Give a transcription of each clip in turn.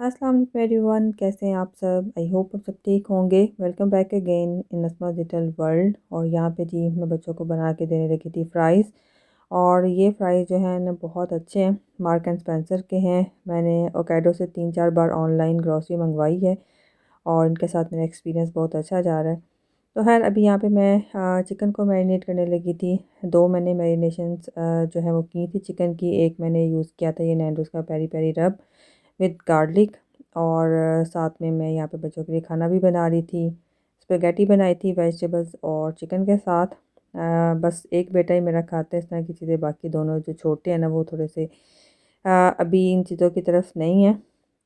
अस्सलाम वालेकुम एवरीवन, कैसे हैं आप सब। आई होप आप सब ठीक होंगे। Welcome back again in Nasma digital world. और यहाँ पे जी मैं बच्चों को बना के देने लगी थी फ़्राइज़। और ये फ़्राइज़ जो हैं ना बहुत अच्छे हैं, मार्क एंड स्पेंसर के हैं। मैंने ओकेडो से 3-4 बार ऑनलाइन ग्रॉसरी मंगवाई है और इनके साथ मेरा एक्सपीरियंस बहुत अच्छा जा रहा है। तो खैर अभी यहाँ पे मैं चिकन को मैरिनेट करने लगी थी। दो मैंने मैरिनेशंस जो है वो की थी चिकन की। एक मैंने यूज़ किया था ये नैंडोज़ का पेरी पेरी रब विद गार्लिक। और साथ में मैं यहाँ पे बच्चों के लिए खाना भी बना रही थी। स्पेगेटी बनाई थी वेजिटेबल्स और चिकन के साथ। बस एक बेटा ही मेरा खाता है इस तरह की चीज़ें, बाकी दोनों जो छोटे हैं ना वो थोड़े से अभी इन चीज़ों की तरफ नहीं है।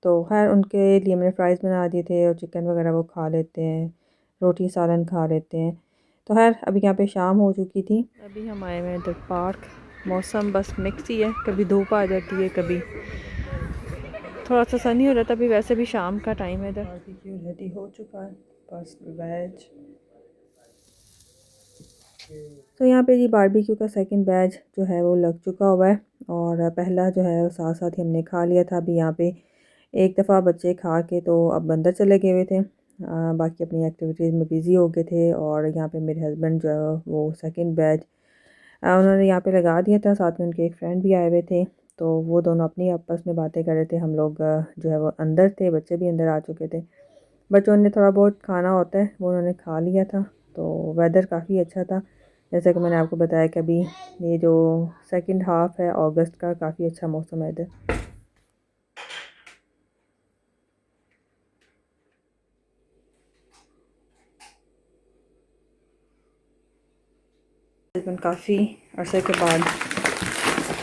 तो खैर उनके लिए मैंने फ़्राइज़ बना दिए थे और चिकन वगैरह वो खा लेते हैं, रोटी सालन खा लेते हैं। तो खैर अभी यहाँ पे शाम हो चुकी थी। अभी हम आए हुए हैं इधर पार्क। मौसम बस मिक्स ही है, कभी धूप आ जाती है, कभी थोड़ा सा सनी हो जाता है। अभी वैसे भी शाम का टाइम है इधर। बारबेक्यू रेडी हो चुका है, बस वेज। तो यहाँ पे जी बारबेक्यू का सेकंड बैच जो है वो लग चुका हुआ है और पहला जो है साथ साथ ही हमने खा लिया था। अभी यहाँ पे एक दफ़ा बच्चे खा के तो अब अंदर चले गए हुए थे, बाकी अपनी एक्टिविटीज़ में बिज़ी हो गए थे। और यहाँ पे मेरे हस्बैंड जो है वो सेकंड बैच उन्होंने यहाँ पे लगा दिया था। साथ में उनके एक फ्रेंड भी आए हुए थे, तो वो दोनों अपनी आपस में बातें कर रहे थे। हम लोग जो है वो अंदर थे, बच्चे भी अंदर आ चुके थे। बच्चों ने थोड़ा बहुत खाना होता है वो उन्होंने खा लिया था। तो वेदर काफ़ी अच्छा था, जैसा कि मैंने आपको बताया कि अभी ये जो सेकंड हाफ़ है अगस्त का, काफ़ी अच्छा मौसम है इधर। हस्बैंड काफ़ी अरसे के बाद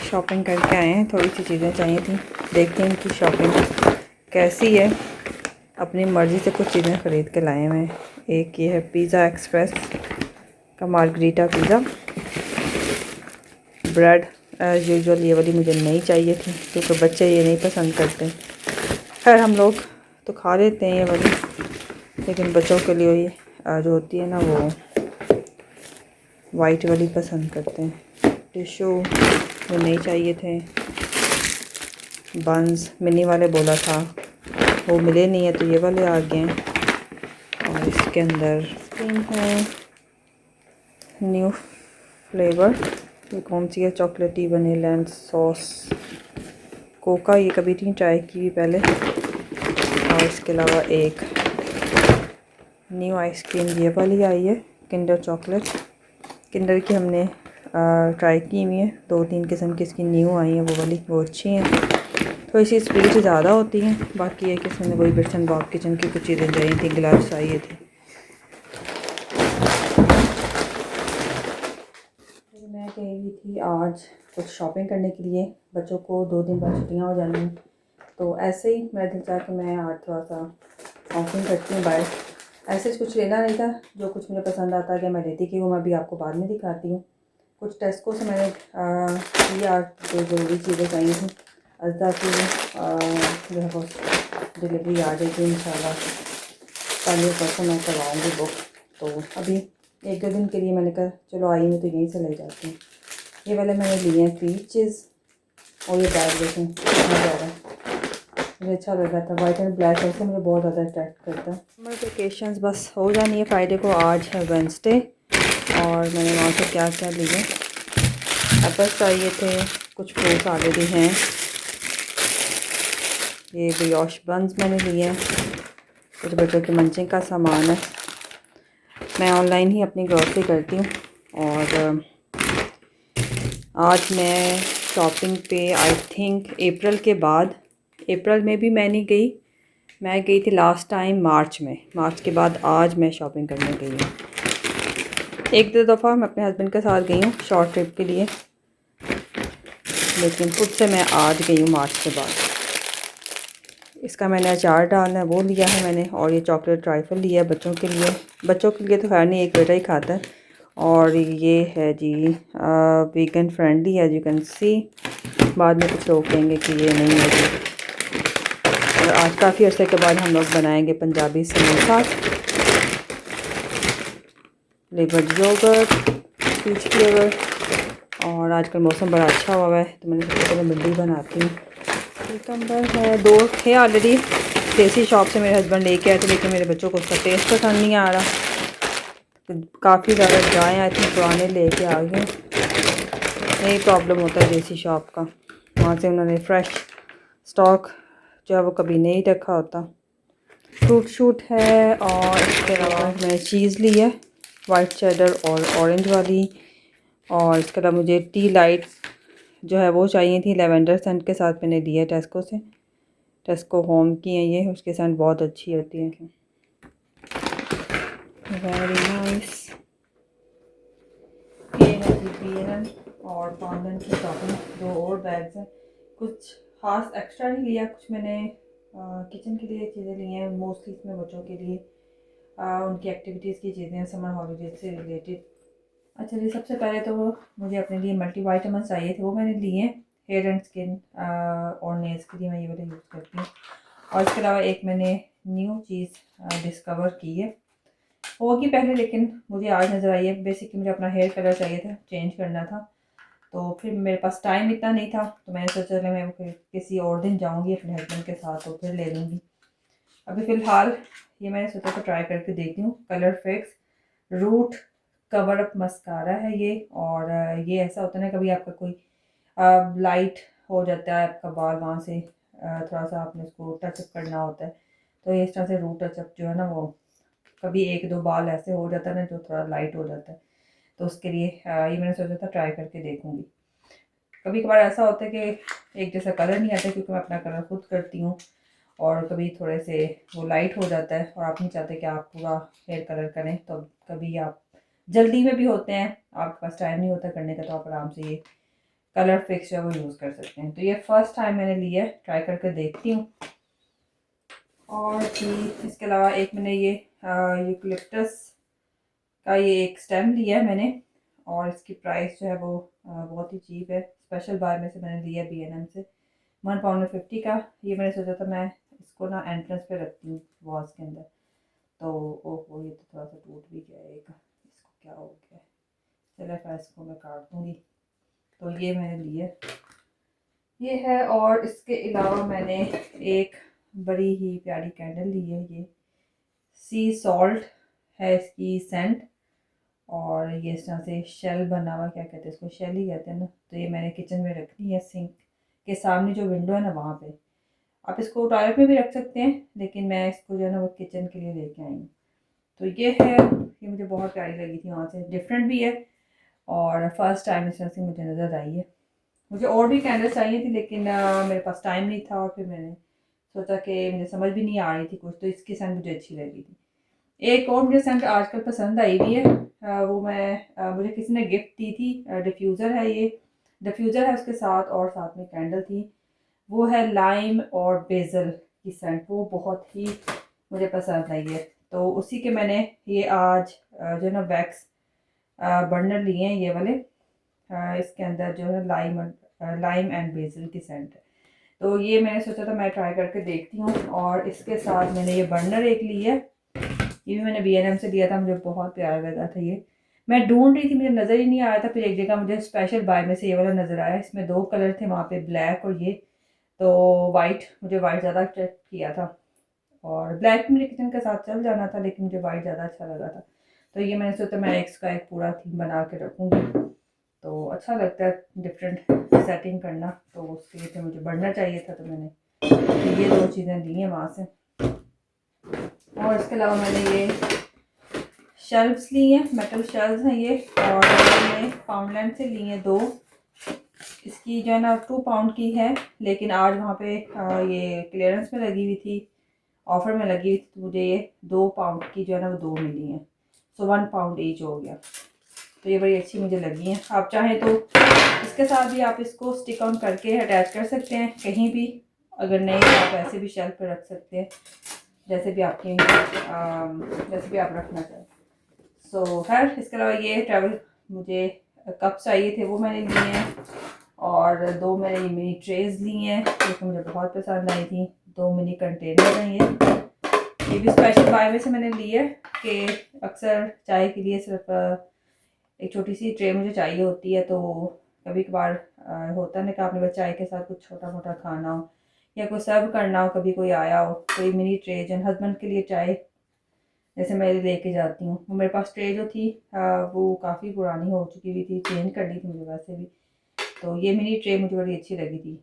शॉपिंग करके आए हैं, थोड़ी सी चीज़ें चाहिए थी। देखते हैं इनकी शॉपिंग कैसी है। अपनी मर्ज़ी से कुछ चीज़ें ख़रीद के लाए हुए हैं। एक ये है पिज़्ज़ा एक्सप्रेस का margherita pizza. Bread as usual ये वाली मुझे नहीं चाहिए थी क्योंकि बच्चे ये नहीं पसंद करते। खैर हम लोग तो खा लेते हैं ये वाली, लेकिन बच्चों के लिए ये जो होती है ना वो वाइट वाली पसंद करते हैं। टिशू वो नहीं चाहिए थे। बंस मिनी वाले बोला था, वो मिले नहीं है तो ये वाले आ गए हैं। और इसके अंदर क्रीम है, न्यू फ्लेवर। ये कौन सी है, चॉकलेटी वनीला एंड सॉस कोका। ये कभी नहीं ट्राई की पहले। और इसके अलावा एक न्यू आइसक्रीम ये वाली आई है, किंडर चॉकलेट। किंडर की हमने ट्राई की हुई है, 2-3 किस्म की इसकी न्यू आई हैं, वो वाली वो अच्छी हैं। थोड़ी सी स्पीड ज़्यादा होती हैं। बाकी ये किस्म ने वही बिट्स एंड बॉब किचन की कुछ चीज़ें चाहिए थी, ग्लव्स आई थी। मैं गई हुई थी आज कुछ शॉपिंग करने के लिए। बच्चों को 2 दिन बाद छुट्टियाँ हो जानी हैं, तो ऐसे ही मेरा दिल चाहा कि मैं आज थोड़ा सा शॉपिंग करती हूँ बाहर। ऐसे कुछ लेना नहीं था, जो कुछ मुझे पसंद आता है कि मैं लेती कि वो मैं अभी आपको बाद में दिखाती हूँ। कुछ टेस्को से मैंने लिया जो ज़रूरी चीज़ें चाहिए थी। अज़दा की जो है वो डिलीवरी आ जाएगी इंशाल्लाह, कल या परसों मैं करवाऊँगी बुक। तो अभी 1-2 दिन के लिए मैंने कहा चलो आई हूँ तो यहीं से ले जाती हूँ। ये वाले मैंने लिए हैं पीचेस। और ये बैग देखें कितना ज़्यादा मुझे अच्छा लग रहा था, वाइट एंड ब्लैक ऐसे मुझे बहुत ज़्यादा अट्रैक्ट करता है। समर वेकेशंस बस हो जानी है फ्राइडे को। आज है वेंसडे और मैंने वहाँ से क्या क्या लिए, एप्पल्स चाहिए थे, कुछ फ्रूट्स ऑलरेडी हैं। ये ब्रियोश बंस मैंने लिए हैं, कुछ बच्चों के मंचिंग का सामान है। मैं ऑनलाइन ही अपनी ग्रॉसरी करती हूँ। और आज मैं शॉपिंग पे आई थिंक अप्रैल के बाद, अप्रैल में भी मैं नहीं गई। मैं गई थी लास्ट टाइम मार्च में। मार्च के बाद आज मैं शॉपिंग करने गई हूँ। एक दो दफ़ा मैं अपने हस्बैंड के साथ गई हूँ शॉर्ट ट्रिप के लिए, लेकिन खुद से मैं आज गई हूँ मार्च के बाद। इसका मैंने अचार डालना है वो लिया है मैंने। और ये चॉकलेट ट्राइफल लिया है बच्चों के लिए। बच्चों के लिए तो खैर नहीं, एक बेटा ही खाता है। और ये है जी vegan friendly as you can see. बाद में कुछ लोग कहेंगे कि ये नहीं है जी। और आज काफ़ी अर्से के बाद हम लोग बनाएंगे Punjabi samosa, flavoured yogurt, peach flavour. और आजकल मौसम बड़ा अच्छा हुआ है तो मैंने सोचा चलो भिंडी बनाती हूँ। कम्बर है, 2 थे ऑलरेडी, देसी शॉप से मेरे हस्बैंड लेके आए थे, लेकिन मेरे बच्चों को उसका टेस्ट पसंद नहीं आ रहा। काफ़ी ज़्यादा ड्राई आई थी, पुराने लेके आ गए। यही प्रॉब्लम होता है देसी शॉप का, वहाँ से उन्होंने फ्रेश स्टॉक जो है वो कभी नहीं रखा होता। फ्रूट शूट है, और इसके अलावा मैंने चीज़ ली है वाइट चेडर और ऑरेंज वाली। और इसके अलावा मुझे टी लाइट्स जो है वो चाहिए थी लेवेंडर सेंट के साथ, मैंने ली है टेस्को से। टेस्को होम की है ये, उसके सेंट बहुत अच्छी होती है। Very nice. ये है BNN और पाउंडन की शॉपिंग। 2 और बैग्स हैं। कुछ खास एक्स्ट्रा नहीं लिया, कुछ मैंने किचन के लिए चीज़ें ली हैं, मोस्टली इसमें बच्चों के लिए उनकी एक्टिविटीज़ की चीज़ें, समर हॉलीडेज से रिलेटेड। अच्छा जी, सबसे पहले तो मुझे अपने लिए मल्टी वाइटामिन चाहिए थे, वो मैंने लिए हैं। हेयर एंड स्किन और नेल्स के लिए मैं ये वाला यूज़ करती हूँ। और इसके अलावा एक मैंने न्यू चीज़ डिस्कवर की है, होगी पहले लेकिन मुझे आज नज़र आई है। बेसिकली मुझे अपना हेयर कलर चाहिए था, चेंज करना था, तो फिर मेरे पास टाइम इतना नहीं था, तो मैंने सोचा चलो मैं फिर किसी और दिन जाऊंगी अपने हस्बैंड के साथ, तो फिर ले लूँगी। अभी फ़िलहाल ये मैंने सोचा तो ट्राई करके देखती हूँ। Colour fix root cover up mascara है ये। और ये ऐसा होता है ना, कभी आपका कोई लाइट हो जाता है आपका बाल, वहाँ से थोड़ा सा आपने उसको टचअप करना होता है, तो इस तरह से रूट टचअप जो है ना, वो कभी 1-2 बाल ऐसे हो जाता है ना जो थोड़ा लाइट हो जाता है, तो उसके लिए ये मैंने सोचा था ट्राई करके देखूंगी। कभी कभार ऐसा होता है कि एक जैसा कलर नहीं आता, क्योंकि मैं अपना कलर खुद करती हूँ, और कभी थोड़े से वो लाइट हो जाता है और आप नहीं चाहते कि आप पूरा हेयर कलर करें, तो कभी आप जल्दी में भी होते हैं, आपके पास टाइम नहीं होता करने का, तो आप आराम से ये कलर फिक्स जो है वो यूज़ कर सकते हैं। तो ये फर्स्ट टाइम मैंने लिया है, ट्राई करके देखती हूँ। और भी इसके अलावा एक मैंने ये यूकलिप्टस का ये एक स्टेम लिया है मैंने, और इसकी प्राइस जो है वो बहुत ही चीप है। स्पेशल बाय में से मैंने लिया BNM से, £1.50 का। ये मैंने सोचा था मैं इसको ना एंट्रेंस पे रखती हूँ वॉल्स के अंदर, तो ओहो ये तो थोड़ा सा टूट भी गया एक, इसको क्या हो गया। चलो फिर इसको मैं काट दूँगी। तो ये मैंने लिए ये है। और इसके अलावा मैंने एक बड़ी ही प्यारी कैंडल ली है, ये सी सॉल्ट है इसकी सेंट, और ये इस तरह से शेल बना हुआ, क्या कहते हैं इसको, शेल ही कहते हैं ना। तो ये मैंने किचन में रखनी है, सिंक के सामने जो विंडो है ना वहाँ पे। आप इसको टॉयलेट में भी रख सकते हैं, लेकिन मैं इसको जो है ना वो किचन के लिए लेके आई हूँ। तो ये है, ये मुझे बहुत प्यारी लगी थी, वहाँ से डिफरेंट भी है, और फर्स्ट टाइम इस तरह से मुझे नज़र आई है। मुझे और भी कैंडल्स चाहिए थी, लेकिन मेरे पास टाइम नहीं था, और फिर मैंने सोचा कि मुझे समझ भी नहीं आ रही थी कुछ, तो इसकी सेंट मुझे अच्छी लगी थी। एक और मुझे सेंट आजकल पसंद आई हुई है, वो मैं मुझे किसी ने गिफ्ट दी थी। डिफ्यूज़र है ये, डिफ्यूज़र है उसके साथ, और साथ में कैंडल थी। वो है लाइम और बेजल की सेंट, वो बहुत ही मुझे पसंद आई है, तो उसी के मैंने ये आज जो है ना वैक्स बर्नर लिए हैं ये वाले। इसके अंदर जो है लाइम एंड बेजल की सेंट है, तो ये मैंने सोचा था मैं ट्राई करके देखती हूँ। और इसके साथ मैंने ये बर्नर एक ली है, ये भी मैंने BNM से लिया था, मुझे बहुत प्यारा लगा था ये। मैं ढूंढ रही थी, मुझे नज़र ही नहीं आया था, फिर एक जगह मुझे स्पेशल बाय में से ये वाला नज़र आया। इसमें 2 कलर थे वहाँ पे, ब्लैक और ये, तो वाइट, मुझे वाइट ज़्यादा अट्रैक्ट किया था, और ब्लैक मेरे किचन के साथ चल जाना था, लेकिन मुझे वाइट ज़्यादा अच्छा लगा था। तो ये मैंने सोचा मैं इसका एक पूरा थीम बना के रखूँगी, तो अच्छा लगता है डिफरेंट सेटिंग करना, तो उसके लिए फिर मुझे बढ़ना चाहिए था, तो मैंने ये 2 चीज़ें ली हैं वहाँ से। और इसके अलावा मैंने ये शेल्फ्स ली हैं, मेटल शेल्फ्स हैं ये, और मैंने पाउंडलैंड से ली हैं 2। इसकी जो है ना 2 पाउंड की है, लेकिन आज वहाँ पे ये क्लियरेंस में लगी हुई थी, ऑफर में लगी हुई थी, तो मुझे ये 2 पाउंड की जो है ना वो 2 मिली हैं, सो 1 पाउंड ईच हो गया। तो ये बड़ी अच्छी मुझे लगी हैं। आप चाहें तो इसके साथ भी आप इसको स्टिक ऑन करके अटैच कर सकते हैं कहीं भी, अगर नहीं तो आप ऐसे भी शेल्फ पर रख सकते हैं, जैसे भी आपकी जैसे भी आप रखना चाहें। सो खैर, इसके अलावा ये ट्रैवल मुझे कप चाहिए थे, वो मैंने लिए हैं, और 2 मैंने ये मिनी ट्रेज ली हैं जो मुझे बहुत पसंद आई थी। 2 मिनी कंटेनर हैं ये भी स्पेशल बाय में से मैंने लिए है, कि अक्सर चाय के लिए सिर्फ एक छोटी सी ट्रे मुझे चाहिए होती है, तो कभी कभार होता है ना कि आपने बस चाय के साथ कुछ छोटा मोटा खाना हो, या कोई सर्व करना हो, कभी कोई आया हो, कोई मिनी ट्रे जो हस्बैंड के लिए चाय जैसे मैं लेके जाती हूँ। वो मेरे पास ट्रे जो थी वो काफ़ी पुरानी हो चुकी हुई थी, चेंज कर ली थी मुझे वैसे भी। तो ये मिनी ट्रे मुझे बड़ी अच्छी लगी थी।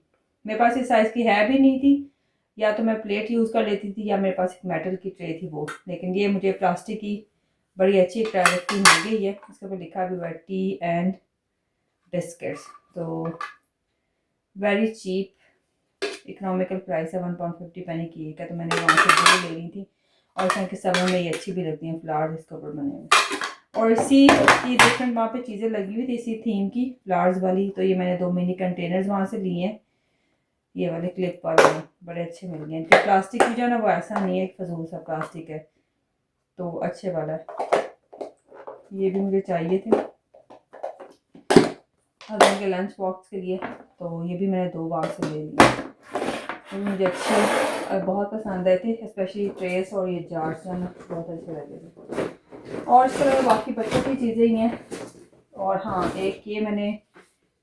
मेरे पास इस साइज़ की है भी नहीं थी, या तो मैं प्लेट यूज़ कर लेती थी या मेरे पास एक मेटल की ट्रे थी वो। लेकिन ये मुझे प्लास्टिक की बड़ी अच्छी क्वालिटी की मिल गई है। इसके ऊपर लिखा भी हुआ है टी एंड बिस्किट्स। तो वेरी चीप इकोनॉमिकल प्राइस है, 1 पाउंड 50 पैसे की एक है। तो मैंने वहाँ से दो ले ली थी और क्योंकि समर में ये अच्छी भी लगती हैं, फ्लावर्स इसके ऊपर बने हुए। और इसी की डिफरेंट वहाँ पे चीज़ें लगी हुई थी इसी थीम की फ्लावर्स वाली। तो ये मैंने 2 मिनी कंटेनर्स वहाँ से लिए हैं, ये वाले क्लिप वाले बड़े अच्छे मिल गए। इनके प्लास्टिक भी जो है ना वो ऐसा नहीं है एक फजूल सा प्लास्टिक है, तो अच्छे वाला है। ये भी मुझे चाहिए थे हस्बैंड के लंच बॉक्स के लिए, तो ये भी मैंने 2 बार से ले लिए। तो मुझे अच्छे बहुत पसंद आए थे, स्पेशली ट्रेस और ये जार्स जो ना बहुत अच्छे लगे थे। और इसके अलावा बाकी बच्चों की चीज़ें ही हैं। और हाँ, एक ये मैंने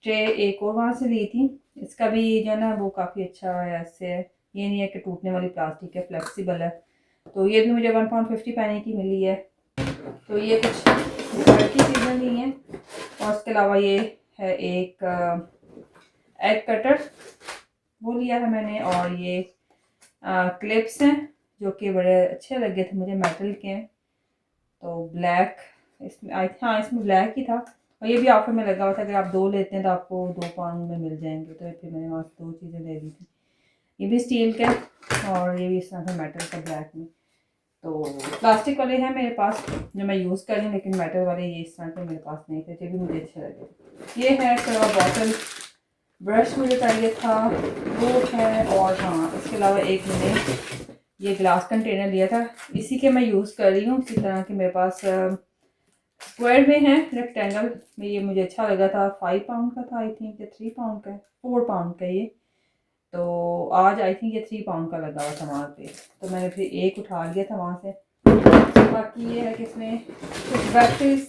ट्रे एक और वहाँ से ली थी। इसका भी जो है ना वो काफ़ी अच्छा है, ऐसे ये नहीं है कि टूटने वाली प्लास्टिक है, फ्लेक्सिबल है। तो ये भी मुझे 1 पाउंड 50 पैसे की मिली है। तो ये कुछ घर की चीज़ें ली हैं। और इसके अलावा ये है एक एग कटर, वो लिया है मैंने। और ये क्लिप्स हैं जो कि बड़े अच्छे लगे थे मुझे, मेटल के हैं। तो ब्लैक इसमें हाँ इसमें ब्लैक ही था। और ये भी ऑफर में लगा हुआ था, अगर आप 2 लेते हैं तो आपको 2 पाउंड में मिल जाएंगे। तो फिर मैंने वहाँ से 2 चीज़ें ले ली थी। ये भी स्टील के और ये भी इस तरह से मेटल का ब्लैक में। तो प्लास्टिक वाले हैं मेरे पास जो मैं यूज़ कर रही हूँ, लेकिन मेटल वाले ये इस तरह के मेरे पास नहीं थे, जो भी मुझे अच्छे लगे। ये है कलर बॉटल, ब्रश मुझे चाहिए था वो है। और हाँ, इसके अलावा एक मैंने ये ग्लास कंटेनर लिया था, इसी के मैं यूज़ कर रही हूँ। इसी तरह के मेरे पास स्क्वायर में है, रेक्टेंगल में। ये मुझे अच्छा लगा था, 5 पाउंड का था आई थिंक, या 3 पाउंड का है, 4 पाउंड का ये। तो आज आई थिंक ये 3 पाउंड का लगा हुआ था वहाँ पे, तो मैंने फिर एक उठा लिया था वहाँ से। बाकी ये है कि इसमें कुछ बैटरीज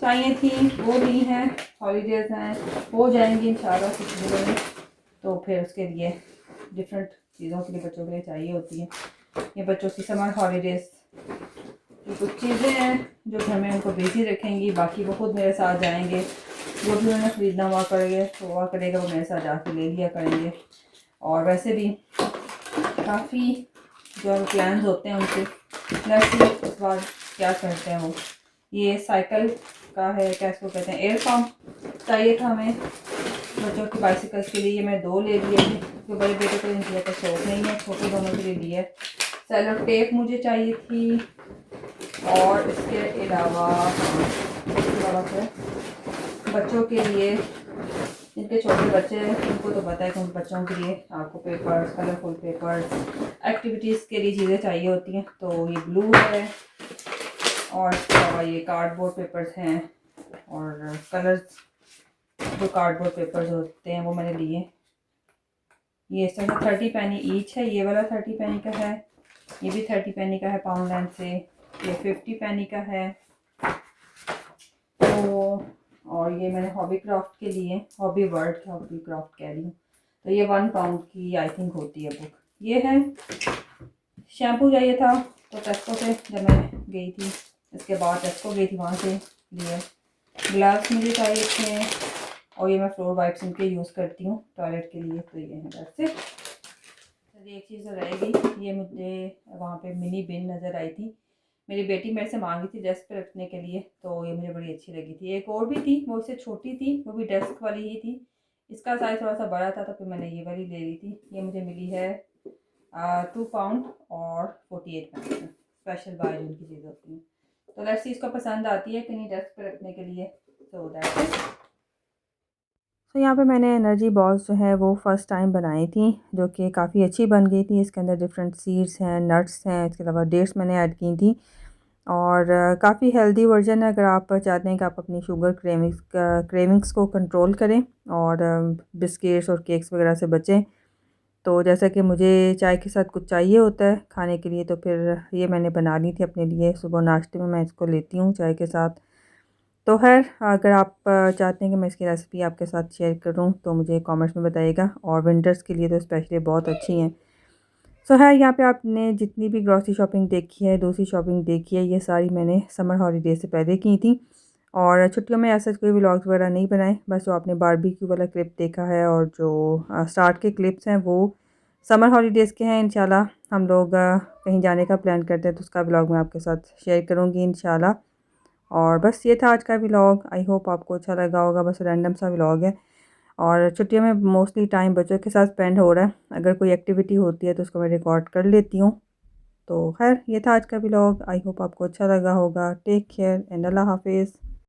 चाहिए थी, वो ली हैं। हॉलीडेज़ हैं, हो जाएंगी इंशाल्लाह कुछ दिनों में। तो फिर उसके लिए डिफरेंट चीज़ों के लिए बच्चों के लिए चाहिए होती हैं। ये बच्चों की समर हॉलीडेज़ की कुछ चीज़ें हैं जो घर में उनको बिजी रखेंगी। बाकी वो खुद मेरे साथ जाएंगे, जो भी उन्होंने ख़रीदना हुआ करेंगे तो हुआ करेगा, वो मेरे साथ जाके ले लिया करेंगे। और वैसे भी काफ़ी जो प्लान्स होते हैं उनके, लेट्स इस बार क्या करते हैं वो। ये साइकिल का है, क्या इसको कहते हैं, एयर पंप चाहिए था हमें बच्चों की बाइसिकल्स के लिए। ये मैं 2 ले लिए थे क्योंकि बड़े बेटे को इन चीज़ों का शौक नहीं है, छोटे दोनों के लिए लिए। सेलो टेप मुझे चाहिए थी। और इसके अलावा फिर बच्चों के लिए, जिनके छोटे बच्चे हैं उनको तो पता है कि उन बच्चों के लिए आपको पेपर्स, कलरफुल पेपर्स, एक्टिविटीज़ के लिए चीज़ें चाहिए होती हैं। तो ये ब्लू है और इसके अलावा ये कार्डबोर्ड पेपर्स हैं और कलर्स जो कार्डबोर्ड पेपर्स होते हैं वो मैंने लिए। ये इस तरह 30 पैनी ईच है। ये वाला 30 पैनी का है, ये भी 30 पैनी का है पाउंड लैंड से। ये 50 पैनी का है। तो और ये मैंने हॉबी क्राफ्ट के लिए, हॉबी वर्ड का हॉबी क्राफ्ट कह रही हूँ। तो ये 1 पाउंड की आई थिंक होती है बुक। ये है शैम्पू चाहिए था तो टेस्को से जब मैं गई थी, इसके बाद टेस्को गई थी वहाँ से लिए। ग्लव्स मुझे चाहिए थे और ये मैं फ्लोर वाइप्स इनके यूज़ करती हूँ टॉयलेट के लिए। तो ये है बस से। चलिए एक चीज़ रहेगी, ये मुझे वहाँ पे मिनी बिन नज़र आई थी, मेरी बेटी मेरे से मांगी थी डेस्क पे रखने के लिए, तो ये मुझे बड़ी अच्छी लगी थी। एक और भी थी, वो इससे छोटी थी, वो भी डेस्क वाली ही थी। इसका साइज़ थोड़ा सा बड़ा था तो फिर मैंने ये वाली ले ली थी। ये मुझे मिली है 2 पाउंड और 48 पैसे में। स्पेशल बाय जिनकी चीज़ होती है। तो लेट्स सी इसको पसंद आती है कि नहीं डेस्क पे रखने के लिए। तो दैट्स इट। तो यहाँ पे मैंने एनर्जी बॉल्स जो है वो फ़र्स्ट टाइम बनाई थी, जो कि काफ़ी अच्छी बन गई थी। इसके अंदर डिफरेंट सीड्स हैं, नट्स हैं, इसके अलावा डेट्स मैंने ऐड की थी। और काफ़ी हेल्दी वर्जन है अगर आप चाहते हैं कि आप अपनी शुगर क्रेविंग्स को कंट्रोल करें और बिस्किट्स और केक्स वगैरह से बचें। तो जैसा कि मुझे चाय के साथ कुछ चाहिए होता है खाने के लिए, तो फिर ये मैंने बना ली थी अपने लिए। सुबह नाश्ते में मैं इसको लेती हूँ चाय के साथ। तो खैर अगर आप चाहते हैं कि मैं इसकी रेसिपी आपके साथ शेयर करूं तो मुझे कमेंट्स में बताइएगा, और विंटर्स के लिए तो स्पेशली बहुत अच्छी हैं। सो है यहाँ पे आपने जितनी भी ग्रॉसरी शॉपिंग देखी है, दूसरी शॉपिंग देखी है, ये सारी मैंने समर हॉलीडे से पहले की थी। और छुट्टियों में ऐसा कोई व्लॉग्स वगैरह नहीं बनाए, बस जो आपने बारबेक्यू वाला क्लिप देखा है और जो स्टार्ट के क्लिप्स हैं वो समर हॉलीडेज़ के हैं। इंशाल्लाह हम लोग कहीं जाने का प्लान करते हैं तो उसका व्लॉग मैं आपके साथ शेयर करूँगी इंशाल्लाह। और बस ये था आज का व्लॉग, आई होप आपको अच्छा लगा होगा। बस रैंडम सा व्लॉग है, और छुट्टियों में मोस्टली टाइम बच्चों के साथ स्पेंड हो रहा है। अगर कोई एक्टिविटी होती है तो उसको मैं रिकॉर्ड कर लेती हूँ। तो खैर ये था आज का व्लॉग, आई होप आपको अच्छा लगा होगा। टेक केयर एंड अल्लाह हाफिज़।